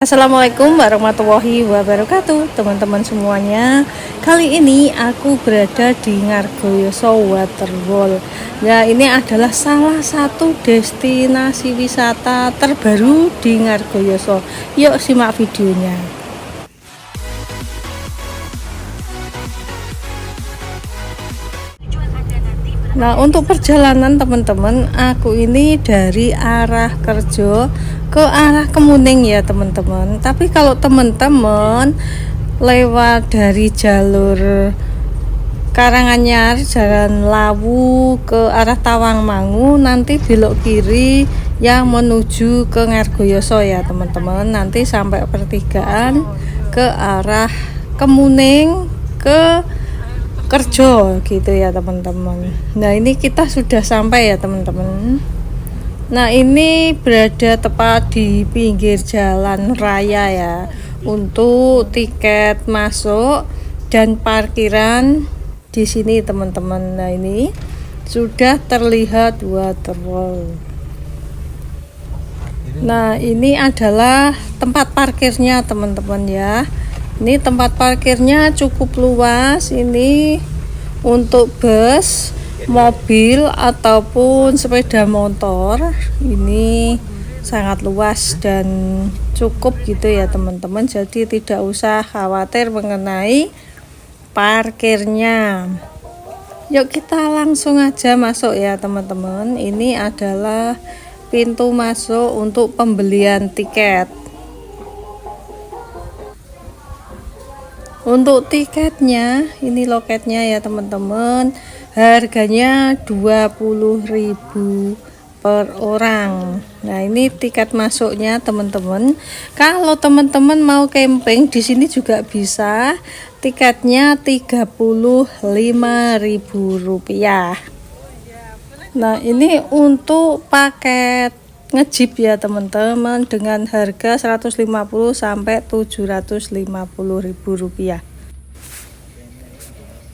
Assalamualaikum warahmatullahi wabarakatuh, teman-teman semuanya. Kali ini aku berada di Ngargoyoso Waterwall. Ya, ini adalah salah satu destinasi wisata terbaru di Ngargoyoso. Yuk simak videonya. Nah, untuk perjalanan teman-teman, aku ini dari arah Kerjo ke arah Kemuning ya teman-teman. Tapi kalau teman-teman lewat dari jalur Karanganyar, Jalan Lawu ke arah Tawangmangu, nanti belok kiri yang menuju ke Ngargoyoso ya teman-teman. Nanti sampai pertigaan ke arah Kemuning ke Kerjo gitu ya teman-teman. Nah, ini kita sudah sampai ya teman-teman. Nah, ini berada tepat di pinggir jalan raya ya. Untuk tiket masuk dan parkiran di sini teman-teman. Nah, ini sudah terlihat waterwall. Nah, ini adalah tempat parkirnya teman-teman ya. Ini tempat parkirnya cukup luas. Ini untuk bus, mobil ataupun sepeda motor. Ini sangat luas dan cukup gitu ya teman-teman. Jadi tidak usah khawatir mengenai parkirnya. Yuk kita langsung aja masuk ya teman-teman. Ini adalah pintu masuk untuk pembelian tiket. Untuk tiketnya, ini loketnya ya teman-teman. Harganya 20.000 per orang. Nah, ini tiket masuknya teman-teman. Kalau teman-teman mau camping di sini juga bisa. Tiketnya Rp35.000. Nah, ini untuk paket ngejip ya teman-teman dengan harga 150 sampai 750.000 rupiah.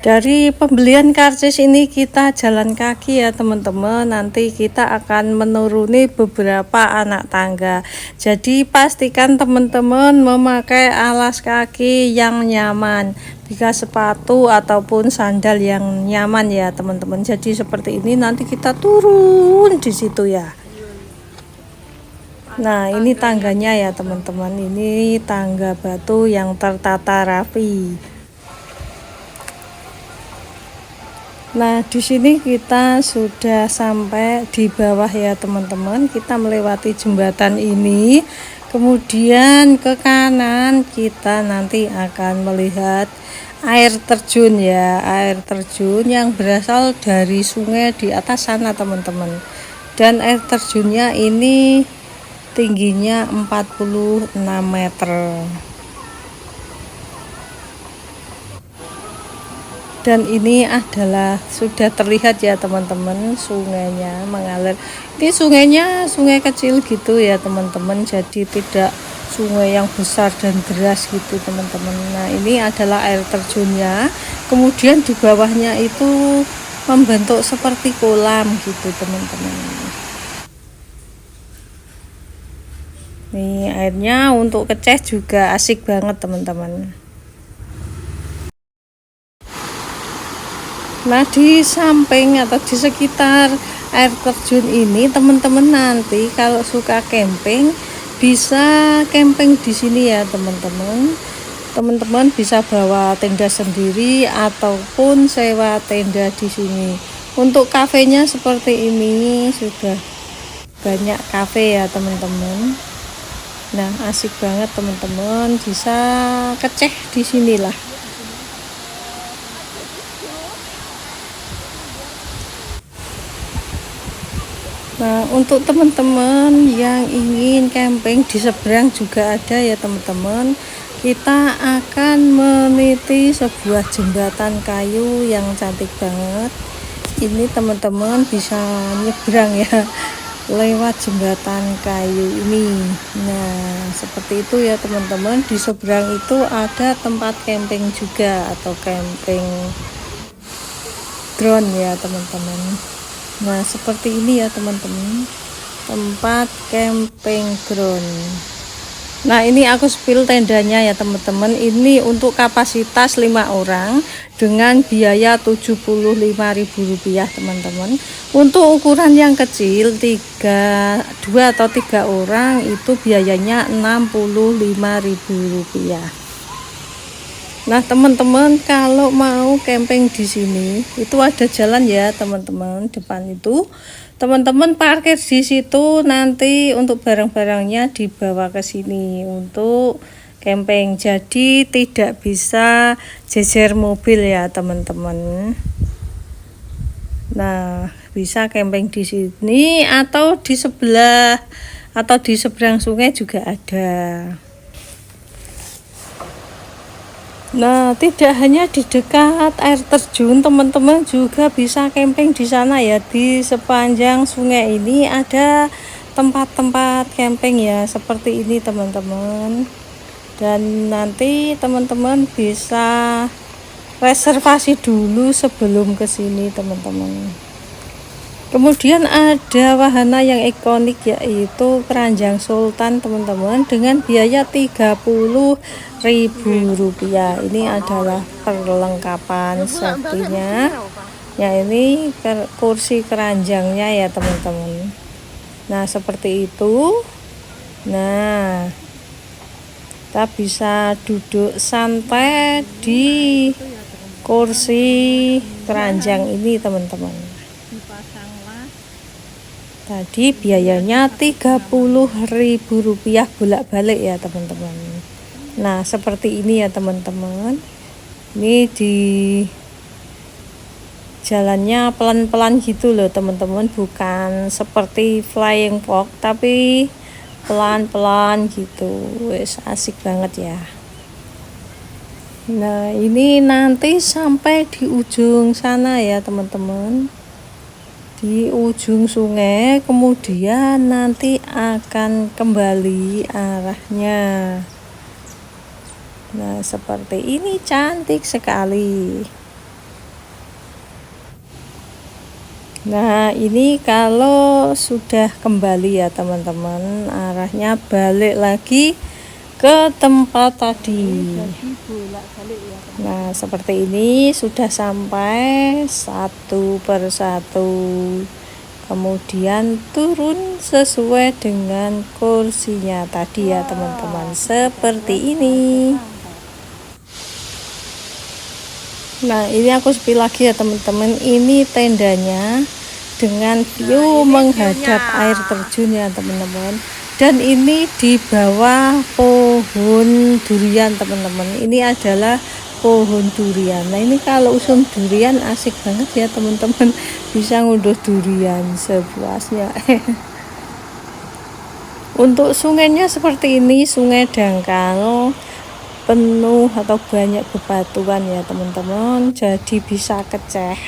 Dari pembelian karcis ini kita jalan kaki ya teman-teman. Nanti kita akan menuruni beberapa anak tangga. Jadi pastikan teman-teman memakai alas kaki yang nyaman, jika sepatu ataupun sandal yang nyaman ya teman-teman. Jadi seperti ini nanti kita turun di situ ya. Nah, ini tangganya ya teman-teman. Ini tangga batu yang tertata rapi. Nah, di sini kita sudah sampai di bawah ya teman-teman. Kita melewati jembatan ini. Kemudian ke kanan kita nanti akan melihat air terjun ya. Air terjun yang berasal dari sungai di atas sana teman-teman. Dan air terjunnya ini tingginya 46 meter. Dan ini adalah sudah terlihat ya teman-teman, sungainya mengalir. Ini sungainya sungai kecil gitu ya teman-teman, jadi tidak sungai yang besar dan deras gitu teman-teman. Nah, ini adalah air terjunnya. Kemudian di bawahnya itu membentuk seperti kolam gitu teman-teman. Nih, airnya untuk keceh juga asik banget teman-teman. Nah, di samping atau di sekitar air terjun ini teman-teman nanti kalau suka camping bisa camping di sini ya teman-teman. Teman-teman bisa bawa tenda sendiri ataupun sewa tenda di sini. Untuk kafenya seperti ini, sudah banyak kafe ya teman-teman. Nah, asik banget teman-teman, bisa keceh di sinilah. Nah, untuk teman-teman yang ingin camping di seberang juga ada ya teman-teman. Kita akan meniti sebuah jembatan kayu yang cantik banget. Ini teman-teman bisa nyebrang ya lewat jembatan kayu ini. Nah, seperti itu ya teman-teman. Di seberang itu ada tempat camping juga atau camping drone ya teman-teman. Nah, seperti ini ya teman-teman, tempat camping ground. Nah, ini aku spill tendanya ya teman-teman. Ini untuk kapasitas 5 orang dengan biaya Rp75.000 teman-teman. Untuk ukuran yang kecil 2 atau 3 orang itu biayanya Rp65.000. Nah, teman-teman kalau mau camping di sini itu ada jalan ya teman-teman, depan itu. Teman-teman parkir di situ, nanti untuk barang-barangnya dibawa ke sini untuk camping. Jadi tidak bisa jejer mobil ya teman-teman. Nah, bisa camping di sini atau di sebelah atau di seberang sungai juga ada. Nah, tidak hanya di dekat air terjun, teman-teman juga bisa camping di sana ya. Di sepanjang sungai ini ada tempat-tempat camping ya, seperti ini teman-teman. Dan nanti teman-teman bisa reservasi dulu sebelum ke sini, teman-teman. Kemudian ada wahana yang ikonik yaitu keranjang sultan teman-teman dengan biaya Rp30.000. Ini adalah perlengkapan safety-nya. Ya, ini kursi keranjangnya ya teman-teman. Nah, seperti itu. Nah, kita bisa duduk santai di kursi keranjang ini teman-teman. Tadi biayanya Rp30.000 bolak-balik ya teman-teman. Nah, seperti ini ya teman-teman. Ini di jalannya pelan-pelan gitu loh teman-teman, bukan seperti flying fox tapi pelan-pelan gitu. Wes asik banget ya. Nah, ini nanti sampai di ujung sana ya teman-teman, di ujung sungai, kemudian nanti akan kembali arahnya. Nah, seperti ini, cantik sekali. Nah, ini kalau sudah kembali ya teman-teman, arahnya balik lagi ke tempat tadi. Nah, seperti ini sudah sampai satu persatu. Kemudian turun sesuai dengan kursinya tadi ya teman-teman, seperti ini. Nah, ini aku spill lagi ya teman-teman. Ini tendanya dengan view menghadap air terjun ya teman-teman. Dan ini di bawah pohon durian teman-teman. Ini adalah pohon durian. Nah, ini kalau usum durian asik banget ya teman-teman. Bisa ngunduh durian sepuasnya. Untuk sungainya seperti ini, sungai dangkal, penuh atau banyak bebatuan ya teman-teman, jadi bisa keceh.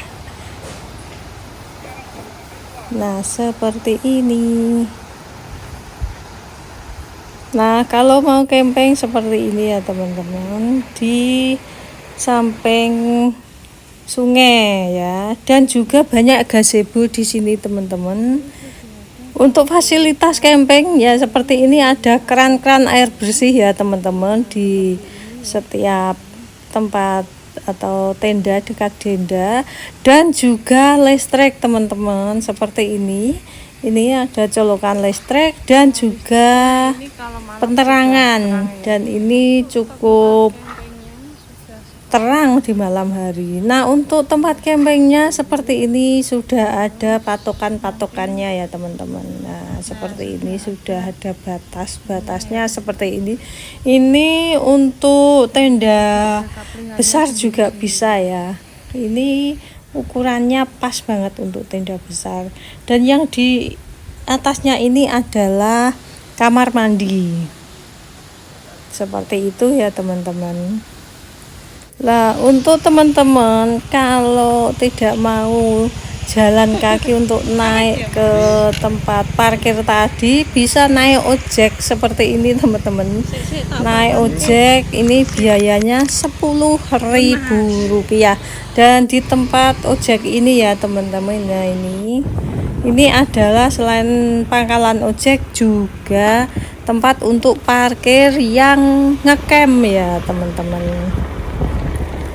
Nah, seperti ini. Nah, kalau mau camping seperti ini ya teman-teman, di samping sungai ya, dan juga banyak gazebo di sini teman-teman. Untuk fasilitas camping ya seperti ini, ada keran-keran air bersih ya teman-teman di setiap tempat atau tenda, dekat tenda, dan juga listrik teman-teman seperti ini. Ini ada colokan listrik dan juga penerangan, dan ini cukup terang di malam hari. Nah, untuk tempat campingnya seperti ini sudah ada patokan-patokannya ya teman-teman. Nah, seperti ini sudah ada batas-batasnya seperti ini. Ini untuk tenda besar juga bisa ya. Ini ukurannya pas banget untuk tenda besar. Dan yang di atasnya ini adalah kamar mandi. Seperti itu ya teman-teman. Lah, untuk teman-teman kalau tidak mau jalan kaki untuk naik ke tempat parkir tadi, bisa naik ojek seperti ini teman-teman. Naik ojek ini biayanya Rp10.000. Dan di tempat ojek ini ya teman-teman, nah ini adalah selain pangkalan ojek juga tempat untuk parkir yang ngecamp ya teman-teman.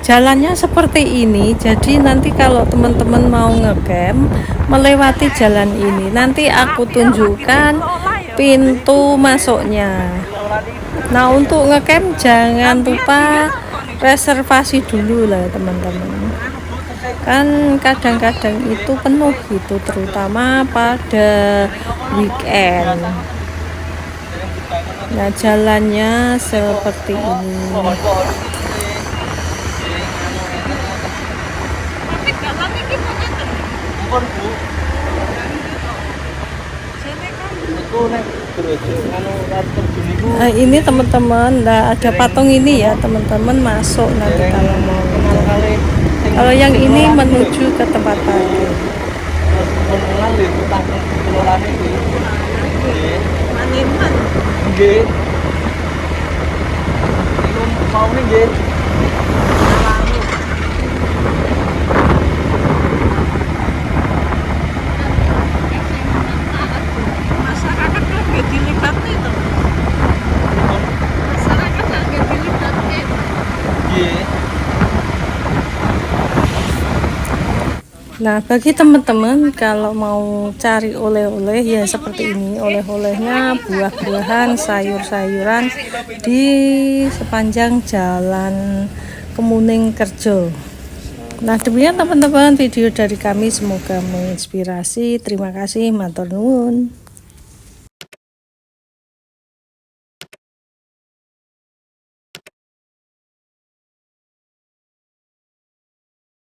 Jalannya seperti ini, jadi nanti kalau teman-teman mau ngecamp melewati jalan ini, nanti aku tunjukkan pintu masuknya. Nah, untuk ngecamp jangan lupa reservasi dulu lah teman-teman, kan kadang-kadang itu penuh gitu, terutama pada weekend. Nah, jalannya seperti ini. Nah, ini teman-teman, nah ada patung ini ya teman-teman, masuk nanti kalau mau. Kalau yang ini menuju ke tempat parkir. Nah, bagi teman-teman kalau mau cari oleh-oleh ya seperti ini, oleh-olehnya buah-buahan, sayur-sayuran di sepanjang jalan Kemuning Kerjo. Nah, demikian teman-teman video dari kami, semoga menginspirasi. Terima kasih, matur nuwun.